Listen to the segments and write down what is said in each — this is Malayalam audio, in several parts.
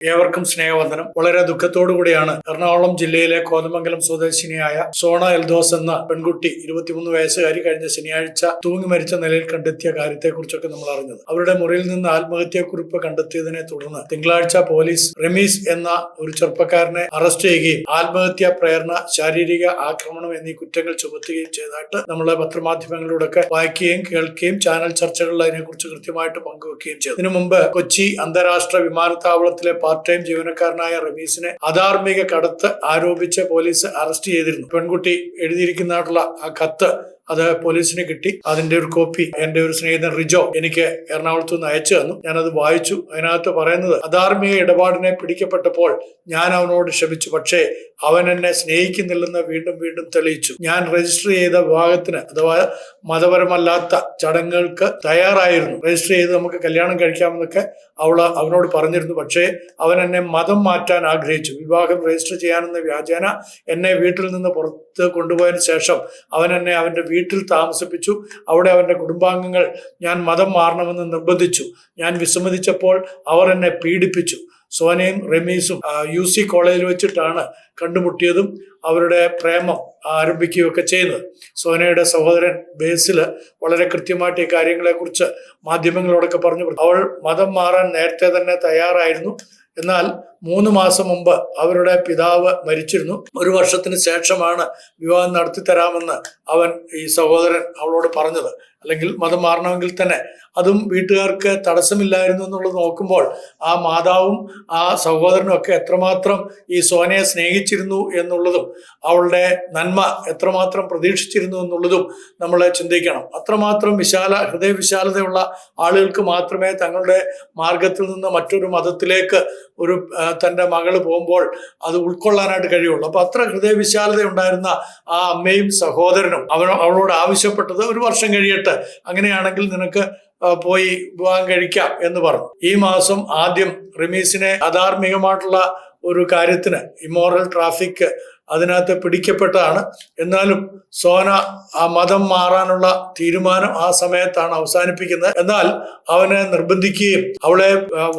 ഏവർക്കും സ്നേഹവന്ദനം. വളരെ ദുഃഖത്തോടു കൂടിയാണ് എറണാകുളം ജില്ലയിലെ കോതമംഗലം സ്വദേശിനിയായ സോണ എൽദോസ് എന്ന പെൺകുട്ടി 23 വയസ്സുകാരി കഴിഞ്ഞ ശനിയാഴ്ച തൂങ്ങി മരിച്ച നിലയിൽ കണ്ടെത്തിയ കാര്യത്തെക്കുറിച്ചൊക്കെ നമ്മൾ അറിഞ്ഞത്. അവരുടെ മുറിയിൽ നിന്ന് ആത്മഹത്യാക്കുറിപ്പ് കണ്ടെത്തിയതിനെ തുടർന്ന് തിങ്കളാഴ്ച പോലീസ് റമീസ് എന്ന ഒരു ചെറുപ്പക്കാരനെ അറസ്റ്റ് ചെയ്യുകയും ആത്മഹത്യാ പ്രേരണ, ശാരീരിക ആക്രമണം എന്നീ കുറ്റങ്ങൾ ചുമത്തുകയും ചെയ്തതായിട്ട് നമ്മളെ പത്രമാധ്യമങ്ങളിലൂടെ വായിക്കുകയും കേൾക്കുകയും ചാനൽ ചർച്ചകളിൽ അതിനെക്കുറിച്ച് കൃത്യമായിട്ട് പങ്കുവെക്കുകയും ചെയ്തു. ഇതിനു മുമ്പ് കൊച്ചി അന്താരാഷ്ട്ര വിമാനത്താവളത്തിലെ പാർട്ട് ടൈം ജീവനക്കാരനായ റമീസിനെ അധാർമിക കടത്ത് ആരോപിച്ച് പോലീസ് അറസ്റ്റ് ചെയ്തിരുന്നു. പെൺകുട്ടി എഴുതിയിരിക്കുന്നതായിട്ടുള്ള ആ കത്ത് അത് പോലീസിന് കിട്ടി. അതിന്റെ ഒരു കോപ്പി എന്റെ ഒരു സ്നേഹിതൻ റിജോ എനിക്ക് എറണാകുളത്ത് നിന്ന് അയച്ചു തന്നു. ഞാനത് വായിച്ചു. അതിനകത്ത് പറയുന്നത്, അധാർമിക ഇടപാടിനെ പിടിക്കപ്പെട്ടപ്പോൾ ഞാൻ അവനോട് ക്ഷമിച്ചു, പക്ഷേ അവൻ എന്നെ സ്നേഹിക്കുന്നില്ലെന്ന് വീണ്ടും വീണ്ടും തെളിയിച്ചു. ഞാൻ രജിസ്റ്റർ ചെയ്ത വിവാഹത്തിന് അഥവാ മതപരമല്ലാത്ത ചടങ്ങുകൾക്ക് തയ്യാറായിരുന്നു. രജിസ്റ്റർ ചെയ്ത് നമുക്ക് കല്യാണം കഴിക്കാമെന്നൊക്കെ അവനോട് പറഞ്ഞിരുന്നു. പക്ഷേ അവൻ എന്നെ മതം മാറ്റാൻ ആഗ്രഹിച്ചു. വിവാഹം രജിസ്റ്റർ ചെയ്യാനെന്ന വ്യാജേന എന്നെ വീട്ടിൽ നിന്ന് പുറത്ത് കൊണ്ടുപോയതിനു ശേഷം അവൻ എന്നെ അവന്റെ വീട്ടിൽ താമസിപ്പിച്ചു. അവിടെ അവന്റെ കുടുംബാംഗങ്ങൾ ഞാൻ മതം മാറണമെന്ന് നിർബന്ധിച്ചു. ഞാൻ വിസമ്മതിച്ചപ്പോൾ അവർ എന്നെ പീഡിപ്പിച്ചു. സോനയും റമീസും UC കോളേജിൽ വെച്ചിട്ടാണ് കണ്ടുമുട്ടിയതും അവരുടെ പ്രേമം ആരംഭിക്കുകയൊക്കെ ചെയ്യുന്നത്. സോനയുടെ സഹോദരൻ ബേസിൽ വളരെ കൃത്യമായിട്ട് ഈ കാര്യങ്ങളെക്കുറിച്ച് മാധ്യമങ്ങളോടൊക്കെ പറഞ്ഞു. അവൾ മതം മാറാൻ നേരത്തെ തന്നെ തയ്യാറായിരുന്നു. എന്നാൽ 3 മാസം മുമ്പ് അവരുടെ പിതാവ് മരിച്ചിരുന്നു. 1 വർഷത്തിന് ശേഷമാണ് വിവാഹം നടത്തി തരാമെന്ന് ഈ സഹോദരൻ അവളോട് പറഞ്ഞത്. അല്ലെങ്കിൽ മതം മാറണമെങ്കിൽ തന്നെ അതും വീട്ടുകാർക്ക് തടസ്സമില്ലായിരുന്നു എന്നുള്ളത് നോക്കുമ്പോൾ ആ മാതാവും ആ സഹോദരനും ഒക്കെ എത്രമാത്രം ഈ സോനയെ സ്നേഹിച്ചിരുന്നു എന്നുള്ളതും അവളുടെ നന്മ എത്രമാത്രം പ്രതീക്ഷിച്ചിരുന്നു എന്നുള്ളതും നമ്മൾ ചിന്തിക്കണം. അത്രമാത്രം ഹൃദയവിശാലതയുള്ള ആളുകൾക്ക് മാത്രമേ തങ്ങളുടെ മാർഗത്തിൽ നിന്ന് മറ്റൊരു മതത്തിലേക്ക് തൻ്റെ മകള് പോകുമ്പോൾ അത് ഉൾക്കൊള്ളാനായിട്ട് കഴിയുള്ളൂ. അപ്പൊ അത്ര ഹൃദയവിശാലത ഉണ്ടായിരുന്ന ആ അമ്മയും സഹോദരനും അവളോട് ആവശ്യപ്പെട്ടത് 1 വർഷം കഴിയട്ടെ, അങ്ങനെയാണെങ്കിൽ നിനക്ക് പോയി വിവാഹം കഴിക്കാം എന്ന് പറഞ്ഞു. ഈ മാസം ആദ്യം റമീസിനെ അധാർമികമായിട്ടുള്ള ഒരു കാര്യത്തിന്, ഇമ്മോറൽ ട്രാഫിക്, അതിനകത്ത് പിടിക്കപ്പെട്ടതാണ്. എന്നാലും സോന ആ മതം മാറാനുള്ള തീരുമാനം ആ സമയത്താണ് അവസാനിപ്പിക്കുന്നത്. എന്നാൽ അവനെ നിർബന്ധിക്കുകയും അവളെ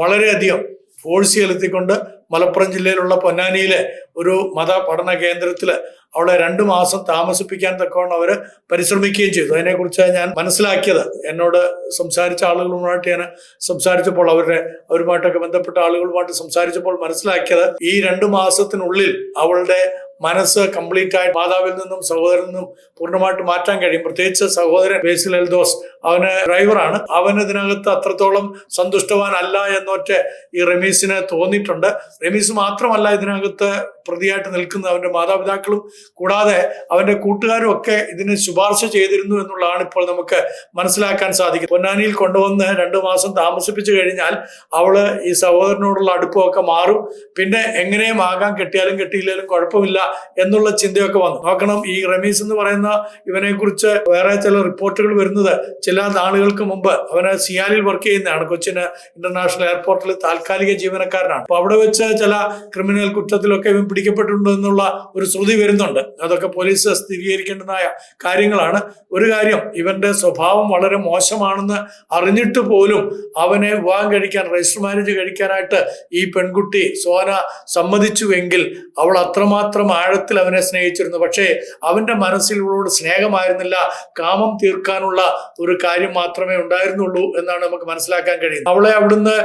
വളരെയധികം ഫോഴ്സ് ചെലുത്തിക്കൊണ്ട് മലപ്പുറം ജില്ലയിലുള്ള പൊന്നാനിയിലെ ഒരു മത പഠന കേന്ദ്രത്തിൽ അവളെ 2 മാസം താമസിപ്പിക്കാൻ തക്കവണ്ണം അവര് പരിശ്രമിക്കുകയും ചെയ്തു. അതിനെക്കുറിച്ച് ഞാൻ മനസ്സിലാക്കിയത്, എന്നോട് സംസാരിച്ച ആളുകളുമായിട്ട് ഞാൻ സംസാരിച്ചപ്പോൾ, അവരുമായിട്ടൊക്കെ ബന്ധപ്പെട്ട ആളുകളുമായിട്ട് സംസാരിച്ചപ്പോൾ മനസ്സിലാക്കിയത്, ഈ 2 മാസത്തിനുള്ളിൽ അവളുടെ മനസ്സ് കംപ്ലീറ്റ് ആയിട്ട് മാതാവിൽ നിന്നും സഹോദരനിൽ നിന്നും പൂർണ്ണമായിട്ട് മാറ്റാൻ കഴിയും. പ്രത്യേകിച്ച് സഹോദരൻ ബേസിൽ എൽദോസ്, അവന് ഡ്രൈവറാണ്. അവൻ ഇതിനകത്ത് അത്രത്തോളം സന്തുഷ്ടവാനല്ല എന്നൊക്കെ ഈ റമീസിന് തോന്നിയിട്ടുണ്ട്. റമീസ് മാത്രമല്ല ഇതിനകത്ത് പ്രതിയായിട്ട് നിൽക്കുന്നത്, അവന്റെ മാതാപിതാക്കളും കൂടാതെ അവന്റെ കൂട്ടുകാരും ഒക്കെ ഇതിന് ശുപാർശ ചെയ്തിരുന്നു എന്നുള്ളതാണ് ഇപ്പോൾ നമുക്ക് മനസ്സിലാക്കാൻ സാധിക്കും. പൊന്നാനിയിൽ കൊണ്ടുവന്ന് 2 മാസം താമസിപ്പിച്ചു കഴിഞ്ഞാൽ അവള് ഈ സഹോദരനോടുള്ള അടുപ്പമൊക്കെ മാറും. പിന്നെ എങ്ങനെയും ആകാൻ, കെട്ടിയാലും കെട്ടിയില്ലേലും കുഴപ്പമില്ല എന്നുള്ള ചിന്തയൊക്കെ വന്നു. നോക്കണം, ഈ റമീസ് എന്ന് പറയുന്ന ഇവനെ കുറിച്ച് വേറെ ചില റിപ്പോർട്ടുകൾ വരുന്നത്, ചില നാളുകൾക്ക് മുമ്പ് അവന് സിയാലിൽ വർക്ക് ചെയ്യുന്നതാണ്. കൊച്ചിന് ഇന്റർനാഷണൽ എയർപോർട്ടിൽ താൽക്കാലിക ജീവനക്കാരനാണ്. അപ്പൊ അവിടെ വെച്ച് ചില ക്രിമിനൽ കുറ്റത്തിലൊക്കെ ഇവൻ പിടിക്കപ്പെട്ടിട്ടുണ്ട് എന്നുള്ള ഒരു ശ്രുതി വരുന്നുണ്ട്. അതൊക്കെ പോലീസ് സ്ഥിരീകരിക്കേണ്ടതായ കാര്യങ്ങളാണ്. ഒരു കാര്യം, ഇവന്റെ സ്വഭാവം വളരെ മോശമാണെന്ന് അറിഞ്ഞിട്ട് പോലും അവനെ വിവാഹം കഴിക്കാൻ, രജിസ്റ്റർ മാരേജ് കഴിക്കാനായിട്ട് ഈ പെൺകുട്ടി സോന സമ്മതിച്ചുവെങ്കിൽ അവൾ അത്രമാത്രം ആഴത്തിൽ അവനെ സ്നേഹിച്ചിരുന്നു. പക്ഷേ അവന്റെ മനസ്സിൽ ഇവളോട് സ്നേഹമായിരുന്നില്ല, കാമം തീർക്കാനുള്ള ഒരു കാര്യം മാത്രമേ ഉണ്ടായിരുന്നുള്ളൂ എന്നാണ് നമുക്ക് മനസ്സിലാക്കാൻ കഴിയുന്നത്. അവളെ അവിടുന്ന്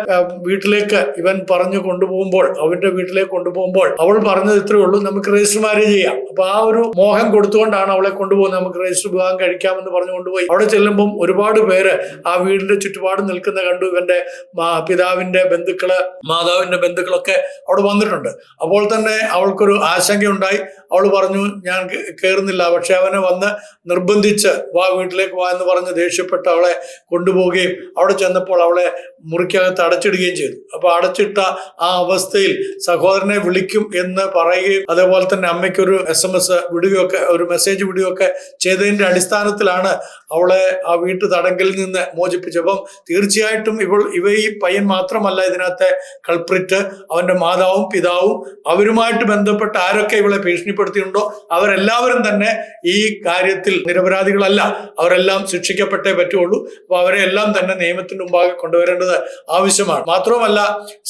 വീട്ടിലേക്ക് ഇവൻ പറഞ്ഞു കൊണ്ടുപോകുമ്പോൾ, അവന്റെ വീട്ടിലേക്ക് കൊണ്ടുപോകുമ്പോൾ അവൾ പറഞ്ഞത് ഇത്രയേ ഉള്ളൂ, നമുക്ക് രജിസ്റ്റർ മാരേജ് ചെയ്യാം. അപ്പൊ ആ ഒരു മോഹം കൊടുത്തുകൊണ്ടാണ് അവളെ കൊണ്ടുപോകുന്നത്. നമുക്ക് രജിസ്റ്റർ വിവാഹം കഴിക്കാമെന്ന് പറഞ്ഞു കൊണ്ടുപോയി. അവിടെ ചെല്ലുമ്പം ഒരുപാട് പേര് ആ വീടിന്റെ ചുറ്റുപാട് നിൽക്കുന്ന കണ്ടു. ഇവന്റെ പിതാവിന്റെ ബന്ധുക്കള്, മാതാവിന്റെ ബന്ധുക്കളൊക്കെ അവിടെ വന്നിട്ടുണ്ട്. അപ്പോൾ തന്നെ അവൾക്കൊരു ആശങ്കയുണ്ടായി. അവൾ പറഞ്ഞു, ഞാൻ കയറുന്നില്ല. പക്ഷെ അവനെ വന്ന് നിർബന്ധിച്ച് വീട്ടിലേക്ക് വാ എന്ന് പറഞ്ഞ് ദേഷ്യപ്പെട്ട് അവളെ കൊണ്ടുപോവുകയും അവിടെ ചെന്നപ്പോൾ അവളെ മുറിക്കകത്ത് അടച്ചിടുകയും ചെയ്തു. അപ്പൊ അടച്ചിട്ട ആ അവസ്ഥയിൽ സഹോദരനെ വിളിക്കും എന്ന് പറയുകയും അതേപോലെ തന്നെ അമ്മയ്ക്ക് ഒരു SMS വിടുകയൊക്കെ, ഒരു മെസ്സേജ് വിടുകയൊക്കെ ചെയ്തതിന്റെ അടിസ്ഥാനത്തിലാണ് അവളെ ആ വീട്ടു തടങ്കലിൽ നിന്ന് മോചിപ്പിച്ചത്. അപ്പം തീർച്ചയായിട്ടും ഈ പയ്യൻ മാത്രമല്ല ഇതിനകത്തെ കൾപ്രിറ്റ്. അവന്റെ മാതാവും പിതാവും അവരുമായിട്ട് ബന്ധപ്പെട്ട് ആരൊക്കെ ഇവളെ ഭീഷണിപ്പെടുത്തിയിട്ടുണ്ടോ അവരെല്ലാവരും തന്നെ ഈ കാര്യത്തിൽ നിരപരാധികളല്ല. അവരെല്ലാം ശിക്ഷിക്കപ്പെട്ടേ പറ്റുള്ളൂ. അപ്പൊ അവരെ എല്ലാം തന്നെ നിയമത്തിന് മുമ്പാകെ കൊണ്ടുവരേണ്ടത് ആവശ്യമാണ്. മാത്രവുമല്ല,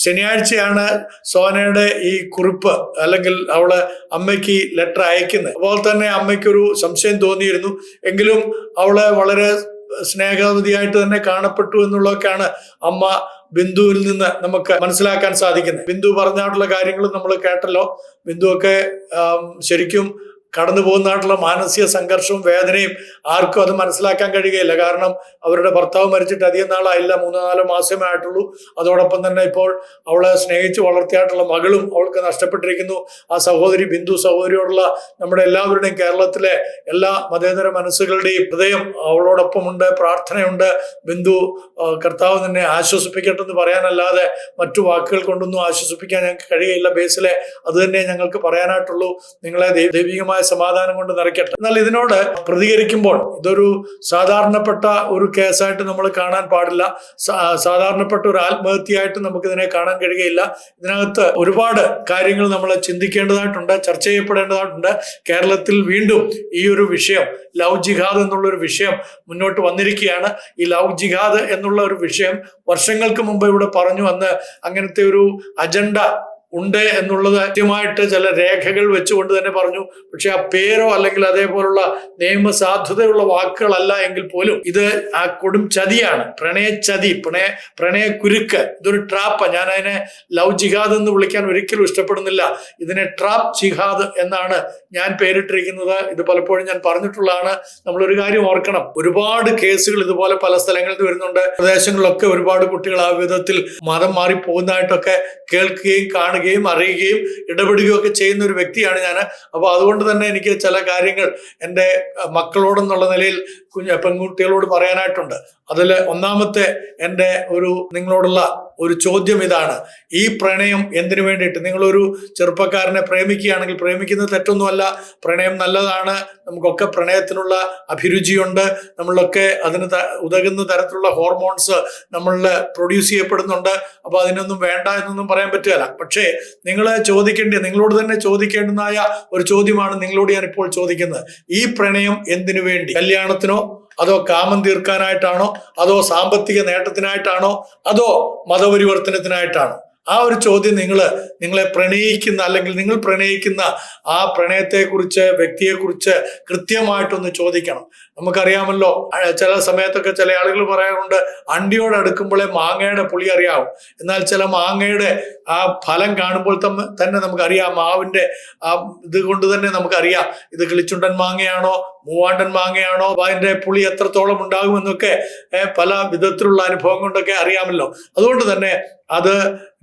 ശനിയാഴ്ചയാണ് സോനയുടെ ഈ കുറിപ്പ് അല്ലെങ്കിൽ അവള് അമ്മയ്ക്ക് ലെറ്റർ അയക്കുന്നത്. അതുപോലെ തന്നെ അമ്മയ്ക്കൊരു സംശയം തോന്നിയിരുന്നു. എങ്കിലും അവള് വളരെ സ്നേഹവതിയായിട്ട് തന്നെ കാണപ്പെട്ടു എന്നുള്ളതൊക്കെയാണ് അമ്മ ബിന്ദുവിൽ നിന്ന് നമുക്ക് മനസ്സിലാക്കാൻ സാധിക്കുന്നത്. ബിന്ദു പറഞ്ഞായിട്ടുള്ള കാര്യങ്ങൾ നമ്മൾ കേട്ടല്ലോ. ബിന്ദു ഒക്കെ ശരിക്കും കടന്നു പോകുന്നതായിട്ടുള്ള മാനസിക സംഘർഷവും വേദനയും ആർക്കും അത് മനസ്സിലാക്കാൻ കഴിയുകയില്ല. കാരണം അവരുടെ ഭർത്താവ് മരിച്ചിട്ട് അധികം നാളായില്ല, 3-4 മാസമേ ആയിട്ടുള്ളൂ. അതോടൊപ്പം തന്നെ ഇപ്പോൾ അവളെ സ്നേഹിച്ച് വളർത്തിയായിട്ടുള്ള മകളും അവൾക്ക് നഷ്ടപ്പെട്ടിരിക്കുന്നു. ആ സഹോദരി, ബിന്ദു സഹോദരിയോടുള്ള നമ്മുടെ എല്ലാവരുടെയും, കേരളത്തിലെ എല്ലാ മതേതര മനസ്സുകളുടെയും ഹൃദയം അവളോടൊപ്പമുണ്ട്, പ്രാർത്ഥനയുണ്ട്. ബിന്ദു കർത്താവ് തന്നെ ആശ്വസിപ്പിക്കട്ടെ എന്ന് പറയാനല്ലാതെ മറ്റു വാക്കുകൾ കൊണ്ടൊന്നും ആശ്വസിപ്പിക്കാൻ ഞങ്ങൾക്ക് കഴിയുകയില്ല. ബേസിലെ അത് തന്നെ ഞങ്ങൾക്ക് പറയാനായിട്ടുള്ളൂ. നിങ്ങളെ ദൈവികമായ സമാധാനം കൊണ്ട് നിറയ്ക്കട്ടെ. എന്നാൽ ഇതിനോട് പ്രതികരിക്കുമ്പോൾ ഇതൊരു സാധാരണപ്പെട്ട ഒരു കേസായിട്ട് നമ്മൾ കാണാൻ പാടില്ല. സാധാരണപ്പെട്ട ഒരു ആത്മഹത്യയായിട്ട് നമുക്കിതിനെ കാണാൻ കഴിയുകയില്ല. ഇതിനകത്ത് ഒരുപാട് കാര്യങ്ങൾ നമ്മൾ ചിന്തിക്കേണ്ടതായിട്ടുണ്ട്, ചർച്ച ചെയ്യപ്പെടേണ്ടതായിട്ടുണ്ട്. കേരളത്തിൽ വീണ്ടും ഈ ഒരു വിഷയം, ലവ് ജിഹാദ് എന്നുള്ളൊരു വിഷയം മുന്നോട്ട് വന്നിരിക്കുകയാണ്. ഈ ലവ് ജിഹാദ് എന്നുള്ള ഒരു വിഷയം വർഷങ്ങൾക്ക് മുമ്പ് ഇവിടെ പറഞ്ഞു വന്ന് അങ്ങനത്തെ ഒരു അജണ്ട ഉണ്ട് എന്നുള്ളത് കൃത്യമായിട്ട് ചില രേഖകൾ വെച്ചുകൊണ്ട് തന്നെ പറഞ്ഞു. പക്ഷെ ആ പേരോ അല്ലെങ്കിൽ അതേപോലുള്ള നിയമസാധുതയുള്ള വാക്കുകളല്ല എങ്കിൽ പോലും ഇത് ആ കൊടും ചതിയാണ്, പ്രണയച്ചതി, പ്രണയക്കുരുക്ക്. ഇതൊരു ട്രാപ്പ്. ഞാൻ അതിനെ ലവ് ജിഹാദ് എന്ന് വിളിക്കാൻ ഒരിക്കലും ഇഷ്ടപ്പെടുന്നില്ല. ഇതിനെ ട്രാപ്പ് ജിഹാദ് എന്നാണ് ഞാൻ പേരിട്ടിരിക്കുന്നത്. ഇത് പലപ്പോഴും ഞാൻ പറഞ്ഞിട്ടുള്ളതാണ്. നമ്മളൊരു കാര്യം ഓർക്കണം, ഒരുപാട് കേസുകൾ ഇതുപോലെ പല സ്ഥലങ്ങളിൽ വരുന്നുണ്ട്. പ്രദേശങ്ങളിലൊക്കെ ഒരുപാട് കുട്ടികൾ ആ വിധത്തിൽ മതം മാറി പോകുന്നതായിട്ടൊക്കെ കേൾക്കുകയും കാണുകയും അറിയുകയും ഇടപെടുകയും ഒക്കെ ചെയ്യുന്ന ഒരു വ്യക്തിയാണ് ഞാൻ. അപ്പൊ അതുകൊണ്ട് തന്നെ എനിക്ക് ചില കാര്യങ്ങൾ എൻ്റെ മക്കളോടെന്നുള്ള നിലയിൽ പെൺകുട്ടികളോട് പറയാനായിട്ടുണ്ട്. അതിൽ ഒന്നാമത്തെ എൻ്റെ നിങ്ങളോടുള്ള ഒരു ചോദ്യം ഇതാണ്: ഈ പ്രണയം എന്തിനു വേണ്ടിയിട്ട്? നിങ്ങളൊരു ചെറുപ്പക്കാരനെ പ്രേമിക്കുകയാണെങ്കിൽ, പ്രേമിക്കുന്നത് തെറ്റൊന്നുമല്ല, പ്രണയം നല്ലതാണ്. നമുക്കൊക്കെ പ്രണയത്തിനുള്ള അഭിരുചിയുണ്ട്. നമ്മളൊക്കെ അതിന് ഉതകുന്ന തരത്തിലുള്ള ഹോർമോൺസ് നമ്മളിൽ പ്രൊഡ്യൂസ് ചെയ്യപ്പെടുന്നുണ്ട്. അപ്പൊ അതിനൊന്നും വേണ്ട എന്നൊന്നും പറയാൻ പറ്റുകയില്ല. പക്ഷേ നിങ്ങളോട് തന്നെ ചോദിക്കേണ്ടതായ ഒരു ചോദ്യമാണ് നിങ്ങളോട് ഞാൻ ഇപ്പോൾ ചോദിക്കുന്നത്. ഈ പ്രണയം എന്തിനു വേണ്ടി? കല്യാണത്തിനോ, അതോ കാമം തീർക്കാനായിട്ടാണോ, അതോ സാമ്പത്തിക നേട്ടത്തിനായിട്ടാണോ, അതോ മതപരിവർത്തനത്തിനായിട്ടാണോ? ആ ഒരു ചോദ്യം നിങ്ങളെ പ്രണയിക്കുന്ന അല്ലെങ്കിൽ നിങ്ങൾ പ്രണയിക്കുന്ന ആ പ്രണയത്തെക്കുറിച്ച്, വ്യക്തിയെക്കുറിച്ച് കൃത്യമായിട്ടൊന്ന് ചോദിക്കണം. നമുക്കറിയാമല്ലോ, ചില സമയത്തൊക്കെ ചില ആളുകൾ പറയാറുണ്ട്, അണ്ടിയോട് അടുക്കുമ്പോഴേ മാങ്ങയുടെ പുളി അറിയാവും. എന്നാൽ ചില മാങ്ങയുടെ ആ ഫലം കാണുമ്പോൾ തന്നെ നമുക്കറിയാം, മാവിന്റെ ആ ഇത് കൊണ്ട് തന്നെ നമുക്കറിയാം ഇത് കിളിച്ചുണ്ടൻ മാങ്ങയാണോ മൂവാണ്ടൻ മാങ്ങയാണോ, അതിന്റെ പുളി എത്രത്തോളം ഉണ്ടാകുമെന്നൊക്കെ പല വിധത്തിലുള്ള അനുഭവം കൊണ്ടൊക്കെ അറിയാമല്ലോ. അതുകൊണ്ട് തന്നെ അത്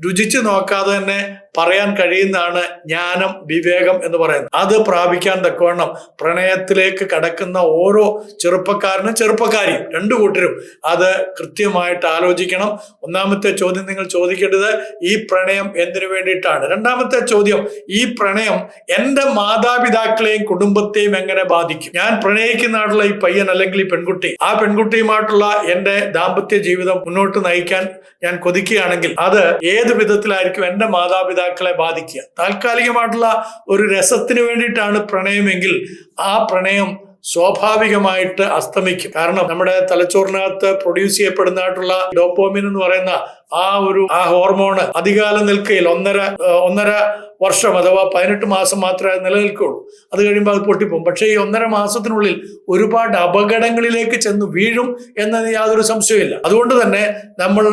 രുചിച്ച് നോക്കാതെ തന്നെ പറയാൻ കഴിയുന്നതാണ് ജ്ഞാനം, വിവേകം എന്ന് പറയുന്നത്. അത് പ്രാപിക്കാൻ തക്കവണ്ണം പ്രണയത്തിലേക്ക് കടക്കുന്ന ഓരോ ചെറുപ്പക്കാരനും ചെറുപ്പക്കാരിയും രണ്ടു കൂട്ടരും അത് കൃത്യമായിട്ട് ആലോചിക്കണം. ഒന്നാമത്തെ ചോദ്യം നിങ്ങൾ ചോദിക്കേണ്ടത് ഈ പ്രണയം എന്തിനു വേണ്ടിയിട്ടാണ്? രണ്ടാമത്തെ ചോദ്യം, ഈ പ്രണയം എൻ്റെ മാതാപിതാക്കളെയും കുടുംബത്തെയും എങ്ങനെ ബാധിക്കും? ഞാൻ പ്രണയിക്കുന്നതായിട്ടുള്ള ഈ പയ്യൻ അല്ലെങ്കിൽ ഈ പെൺകുട്ടി, ആ പെൺകുട്ടിയുമായിട്ടുള്ള എൻ്റെ ദാമ്പത്യ ജീവിതം മുന്നോട്ട് നയിക്കാൻ ഞാൻ കൊതിക്കുകയാണെങ്കിൽ അത് ഏത് വിധത്തിലായിരിക്കും എൻ്റെ മാതാപിതാക്കളെ ബാധിക്കുക? താൽക്കാലികമായിട്ടുള്ള ഒരു രസത്തിന് വേണ്ടിയിട്ടാണ് പ്രണയമെങ്കിൽ ആ പ്രണയം സ്വാഭാവികമായിട്ട് അസ്തമിക്കും. കാരണം നമ്മുടെ തലച്ചോറിനകത്ത് പ്രൊഡ്യൂസ് ചെയ്യപ്പെടുന്നതായിട്ടുള്ള ഡോപ്പോമിൻ എന്ന് പറയുന്ന ആ ഹോർമോണ് അധികാലം നിൽക്കുകയിൽ 1.5 വർഷം അഥവാ 18 മാസം മാത്രമേ നിലനിൽക്കുകയുള്ളൂ. അത് കഴിയുമ്പോൾ അത് പൊട്ടിപ്പോകും. പക്ഷേ ഈ 1.5 മാസത്തിനുള്ളിൽ ഒരുപാട് അപകടങ്ങളിലേക്ക് ചെന്ന് വീഴും എന്നത് യാതൊരു സംശയമില്ല. അതുകൊണ്ട് തന്നെ നമ്മൾ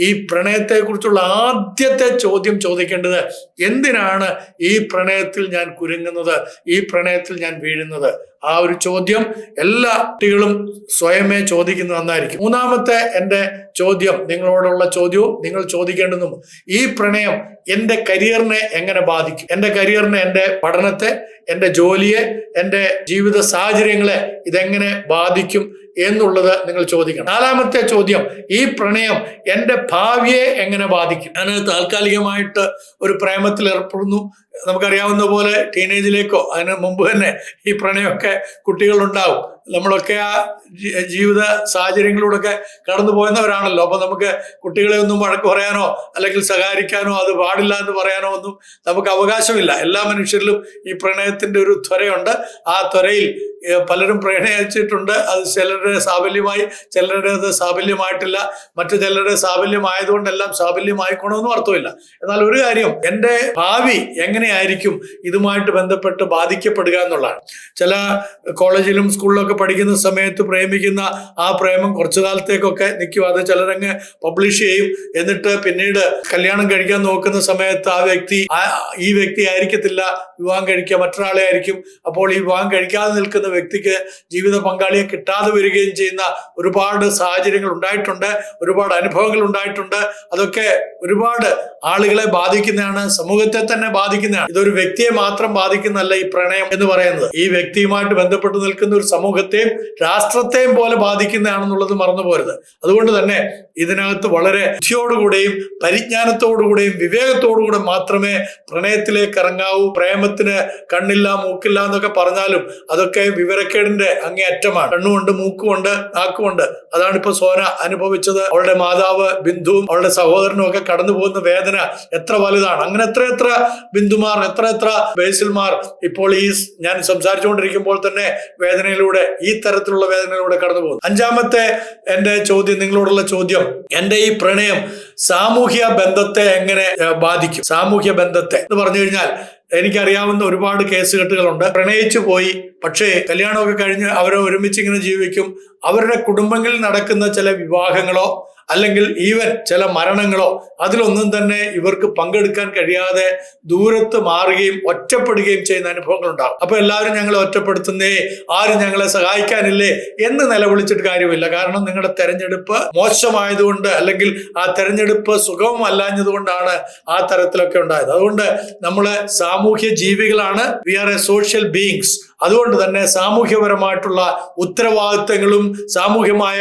ഈ പ്രണയത്തെക്കുറിച്ചുള്ള ആദ്യത്തെ ചോദ്യം ചോദിക്കേണ്ടത്, എന്തിനാണ് ഈ പ്രണയത്തിൽ ഞാൻ കുരുങ്ങുന്നത്, ഈ പ്രണയത്തിൽ ഞാൻ വീഴുന്നത്? ആ ഒരു ചോദ്യം എല്ലാ കുട്ടികളും സ്വയമേ ചോദിക്കുന്നത് നന്നായിരിക്കും. മൂന്നാമത്തെ എൻ്റെ ചോദ്യം, നിങ്ങളോടുള്ള ചോദ്യവും നിങ്ങൾ ചോദിക്കേണ്ടതും ഈ പ്രണയം എൻ്റെ കരിയറിനെ എങ്ങനെ ബാധിക്കും, എൻ്റെ കരിയറിനെ, എൻ്റെ പഠനത്തെ, എൻ്റെ ജോലിയെ, എൻ്റെ ജീവിത സാഹചര്യങ്ങളെ ഇതെങ്ങനെ ബാധിക്കും എന്നുള്ളത് നിങ്ങൾ ചോദിക്കണം. 4ാമത്തെ ചോദ്യം, ഈ പ്രണയം എൻ്റെ ഭാവിയെ എങ്ങനെ ബാധിക്കും? ഞാൻ താൽക്കാലികമായിട്ട് ഒരു പ്രേമത്തിൽ ഏർപ്പെടുന്നു, നമുക്കറിയാവുന്ന പോലെ ടീനേജിലേക്കോ അതിന് മുമ്പ് തന്നെ ഈ പ്രണയമൊക്കെ കുട്ടികളുണ്ടാവും. നമ്മളൊക്കെ ആ ജീവിത സാഹചര്യങ്ങളിലൂടെയൊക്കെ കടന്നു പോയുന്നവരാണല്ലോ. അപ്പൊ നമുക്ക് കുട്ടികളെ ഒന്നും വഴക്ക് പറയാനോ അല്ലെങ്കിൽ ശകാരിക്കാനോ അത് പാടില്ല എന്ന് പറയാനോ ഒന്നും നമുക്ക് അവകാശമില്ല. എല്ലാ മനുഷ്യരിലും ഈ പ്രണയത്തിന്റെ ഒരു ത്വരയുണ്ട്. ആ ത്വരയിൽ പലരും പ്രണയിച്ചിട്ടുണ്ട്. അത് ചിലരുടെ സാഫല്യമായി, ചിലരുടേത് സാഫല്യമായിട്ടില്ല. മറ്റു ചിലരുടെ സാഫല്യമായതുകൊണ്ടെല്ലാം സാഫല്യമായിക്കണമെന്നും അർത്ഥമില്ല. എന്നാൽ ഒരു കാര്യം, എൻ്റെ ഭാവി എങ്ങനെയായിരിക്കും ഇതുമായിട്ട് ബന്ധപ്പെട്ട് ബാധിക്കപ്പെടുക എന്നുള്ളതാണ്. ചില കോളേജിലും സ്കൂളിലൊക്കെ പഠിക്കുന്ന സമയത്ത് പ്രേമിക്കുന്ന ആ പ്രേമം കുറച്ചു കാലത്തേക്കൊക്കെ നിൽക്കും. അത് ചിലരങ്ങ് പബ്ലിഷ് ചെയ്യും. എന്നിട്ട് പിന്നീട് കല്യാണം കഴിക്കാൻ നോക്കുന്ന സമയത്ത് ഈ വ്യക്തി ആയിരിക്കത്തില്ല വിവാഹം കഴിക്കുക, മറ്റൊരാളെ ആയിരിക്കും. അപ്പോൾ ഈ വിവാഹം കഴിക്കാതെ നിൽക്കുന്ന വ്യക്തിക്ക് ജീവിത പങ്കാളിയെ കിട്ടാതെ വരികയും ചെയ്യുന്ന ഒരുപാട് സാഹചര്യങ്ങൾ ഉണ്ടായിട്ടുണ്ട്, ഒരുപാട് അനുഭവങ്ങൾ ഉണ്ടായിട്ടുണ്ട്. അതൊക്കെ ഒരുപാട് ആളുകളെ ബാധിക്കുന്നതാണ്, സമൂഹത്തെ തന്നെ ബാധിക്കുന്നതാണ്. ഇതൊരു വ്യക്തിയെ മാത്രം ബാധിക്കുന്നതല്ല ഈ പ്രണയം എന്ന് പറയുന്നത്. ഈ വ്യക്തിയുമായിട്ട് ബന്ധപ്പെട്ട് നിൽക്കുന്ന ഒരു സമൂഹത്തെയും രാഷ്ട്രത്തെയും പോലെ ബാധിക്കുന്നതാണെന്നുള്ളത് മറന്നു പോരുത്. അതുകൊണ്ട് തന്നെ ഇതിനകത്ത് വളരെ ബുദ്ധിയോടുകൂടെയും പരിജ്ഞാനത്തോടുകൂടെയും വിവേകത്തോടുകൂടെ മാത്രമേ പ്രണയത്തിലേക്ക് ഇറങ്ങാവൂ. പ്രേമത്തിന് കണ്ണില്ല മൂക്കില്ല എന്നൊക്കെ പറഞ്ഞാലും അതൊക്കെ വിവരക്കേടിന്റെ അങ്ങേയറ്റമാണ്. കണ്ണുകൊണ്ട്, മൂക്കുമുണ്ട്, നാക്കുമുണ്ട്. അതാണ് ഇപ്പൊ സോന അനുഭവിച്ചത്. അവളുടെ മാതാവ് ബിന്ദുവും അവളുടെ സഹോദരനും ഒക്കെ കടന്നു പോകുന്ന വേദന എത്ര വലുതാണ്. അങ്ങനെ എത്ര ബിന്ദുമാർ, എത്ര ബേസിൽമാർ ഇപ്പോൾ ഈ ഞാൻ സംസാരിച്ചുകൊണ്ടിരിക്കുമ്പോൾ തന്നെ വേദനയിലൂടെ, ഈ തരത്തിലുള്ള വേദനയിലൂടെ കടന്നു പോകുന്നു. 5ാമത്തെ എൻ്റെ ചോദ്യം, നിങ്ങളോടുള്ള ചോദ്യം, എൻ്റെ ഈ പ്രണയം സാമൂഹ്യ ബന്ധത്തെ എങ്ങനെ ബാധിക്കും? സാമൂഹ്യ ബന്ധത്തെ എന്ന് പറഞ്ഞു കഴിഞ്ഞാൽ എനിക്കറിയാവുന്ന ഒരുപാട് കേസുകെട്ടുകളുണ്ട്. പ്രണയിച്ചു പോയി, പക്ഷേ കല്യാണമൊക്കെ കഴിഞ്ഞ് അവരെ ഒരുമിച്ച് ഇങ്ങനെ ജീവിക്കും. അവരുടെ കുടുംബങ്ങളിൽ നടക്കുന്ന ചില വിവാഹങ്ങളോ അല്ലെങ്കിൽ ഈവൻ ചില മരണങ്ങളോ അതിലൊന്നും തന്നെ ഇവർക്ക് പങ്കെടുക്കാൻ കഴിയാതെ ദൂരത്ത് മാറുകയും ഒറ്റപ്പെടുകയും ചെയ്യുന്ന അനുഭവങ്ങൾ ഉണ്ടാകും. അപ്പൊ എല്ലാവരും ഞങ്ങളെ ഒറ്റപ്പെടുത്തുന്നേ, ആരും ഞങ്ങളെ സഹായിക്കാനില്ലേ എന്ന് നിലവിളിച്ചിട്ട് കാര്യമില്ല. കാരണം നിങ്ങളുടെ തെരഞ്ഞെടുപ്പ് മോശമായതുകൊണ്ട് അല്ലെങ്കിൽ ആ തെരഞ്ഞെടുപ്പ് സുഗമമല്ലാഞ്ഞതുകൊണ്ടാണ് ആ തരത്തിലൊക്കെ ഉണ്ടായത്. അതുകൊണ്ട് നമ്മള് സാമൂഹ്യ ജീവികളാണ്. We are a social beings. അതുകൊണ്ട് തന്നെ സാമൂഹ്യപരമായിട്ടുള്ള ഉത്തരവാദിത്തങ്ങളും സാമൂഹ്യമായ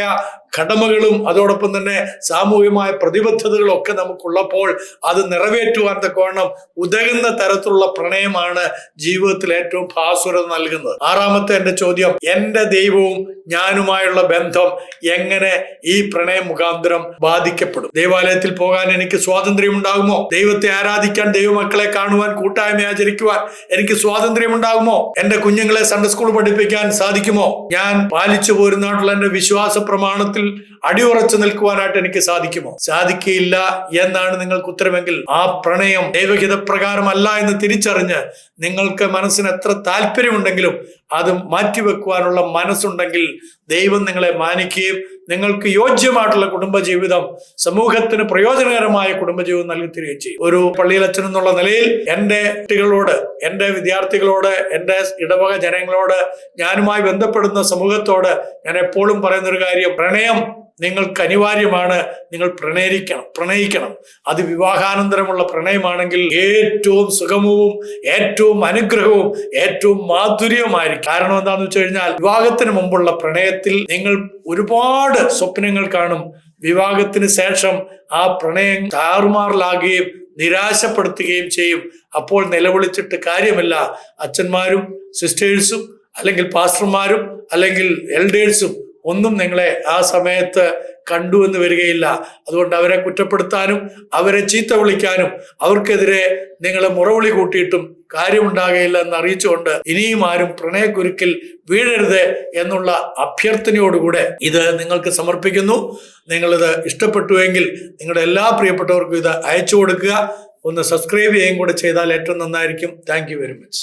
കടമകളും അതോടൊപ്പം തന്നെ സാമൂഹികമായ പ്രതിബദ്ധതകളും ഒക്കെ നമുക്കുള്ളപ്പോൾ അത് നിറവേറ്റുവാൻ തക്കവണ്ണം ഉതകുന്ന തരത്തിലുള്ള പ്രണയമാണ് ജീവിതത്തിൽ ഏറ്റവും ഭാസുരത നൽകുന്നത്. 6ാമത്തെ എൻ്റെ ചോദ്യം, എൻ്റെ ദൈവവും ഞാനുമായുള്ള ബന്ധം എങ്ങനെ ഈ പ്രണയം മുഖാന്തരം ബാധിക്കപ്പെടും? ദേവാലയത്തിൽ പോകാൻ എനിക്ക് സ്വാതന്ത്ര്യം ഉണ്ടാകുമോ? ദൈവത്തെ ആരാധിക്കാൻ, ദൈവമക്കളെ കാണുവാൻ, കൂട്ടായ്മ ആചരിക്കുവാൻ എനിക്ക് സ്വാതന്ത്ര്യം ഉണ്ടാകുമോ? എൻ്റെ കുഞ്ഞുങ്ങളെ സൺഡേ സ്കൂൾ പഠിപ്പിക്കാൻ സാധിക്കുമോ? ഞാൻ പാലിച്ചു പോരുന്നതായിട്ടുള്ള എൻ്റെ വിശ്വാസ പ്രമാണത്തിൽ അടിയുറച്ചു നിൽക്കുവാനായിട്ട് എനിക്ക് സാധിക്കുമോ? സാധിക്കില്ല എന്നാണ് നിങ്ങൾക്ക് ഉത്തരമെങ്കിൽ ആ പ്രണയം ദൈവഹിത പ്രകാരമല്ല എന്ന് തിരിച്ചറിഞ്ഞ് നിങ്ങൾക്ക് മനസ്സിന് എത്ര താല്പര്യമുണ്ടെങ്കിലും അത് മാറ്റിവെക്കുവാനുള്ള മനസ്സുണ്ടെങ്കിൽ ദൈവം നിങ്ങളെ മാനിക്കുകയും നിങ്ങൾക്ക് യോജ്യമായിട്ടുള്ള കുടുംബജീവിതം, സമൂഹത്തിന് പ്രയോജനകരമായ കുടുംബജീവിതം നൽകി തരികയും ചെയ്യും. ഒരു പള്ളിയിലച്ഛൻ എന്നുള്ള നിലയിൽ എൻ്റെ കുട്ടികളോട്, എൻ്റെ വിദ്യാർത്ഥികളോട്, എൻ്റെ ഇടവക ജനങ്ങളോട്, ഞാനുമായി ബന്ധപ്പെടുന്ന സമൂഹത്തോട് ഞാൻ എപ്പോഴും പറയുന്നൊരു കാര്യം, പ്രണയം നിങ്ങൾക്ക് അനിവാര്യമാണ്. നിങ്ങൾ പ്രണയിക്കണം. അത് വിവാഹാനന്തരമുള്ള പ്രണയമാണെങ്കിൽ ഏറ്റവും സുഗമവും ഏറ്റവും അനുഗ്രഹവും ഏറ്റവും മാധുര്യവുമായിരിക്കും. കാരണം എന്താണെന്ന് വെച്ച് കഴിഞ്ഞാൽ വിവാഹത്തിന് മുമ്പുള്ള പ്രണയത്തിൽ നിങ്ങൾ ഒരുപാട് സ്വപ്നങ്ങൾ കാണും. വിവാഹത്തിന് ശേഷം ആ പ്രണയം താറുമാറിലാകുകയും നിരാശപ്പെടുത്തുകയും ചെയ്യും. അപ്പോൾ നിലവിളിച്ചിട്ട് കാര്യമില്ല. അച്ഛന്മാരും സിസ്റ്റേഴ്സും അല്ലെങ്കിൽ പാസ്റ്റർമാരും അല്ലെങ്കിൽ എൽഡേഴ്സും ഒന്നും നിങ്ങളെ ആ സമയത്ത് കണ്ടുവെന്ന് വരികയില്ല. അതുകൊണ്ട് അവരെ കുറ്റപ്പെടുത്താനും അവരെ ചീത്ത വിളിക്കാനും അവർക്കെതിരെ നിങ്ങളെ മുറവിളി കൂട്ടിയിട്ടും കാര്യമുണ്ടാകുകയില്ല എന്ന് അറിയിച്ചുകൊണ്ട് ഇനിയും ആരും പ്രണയക്കുരുക്കിൽ വീഴരുത് എന്നുള്ള അഭ്യർത്ഥനയോടുകൂടെ ഇത് നിങ്ങൾക്ക് സമർപ്പിക്കുന്നു. നിങ്ങളിത് ഇഷ്ടപ്പെട്ടുവെങ്കിൽ നിങ്ങളുടെ എല്ലാ പ്രിയപ്പെട്ടവർക്കും ഇത് അയച്ചു കൊടുക്കുക. ഒന്ന് സബ്സ്ക്രൈബ് ചെയ്യുകയും കൂടെ ചെയ്താൽ ഏറ്റവും നന്നായിരിക്കും. Thank you very much.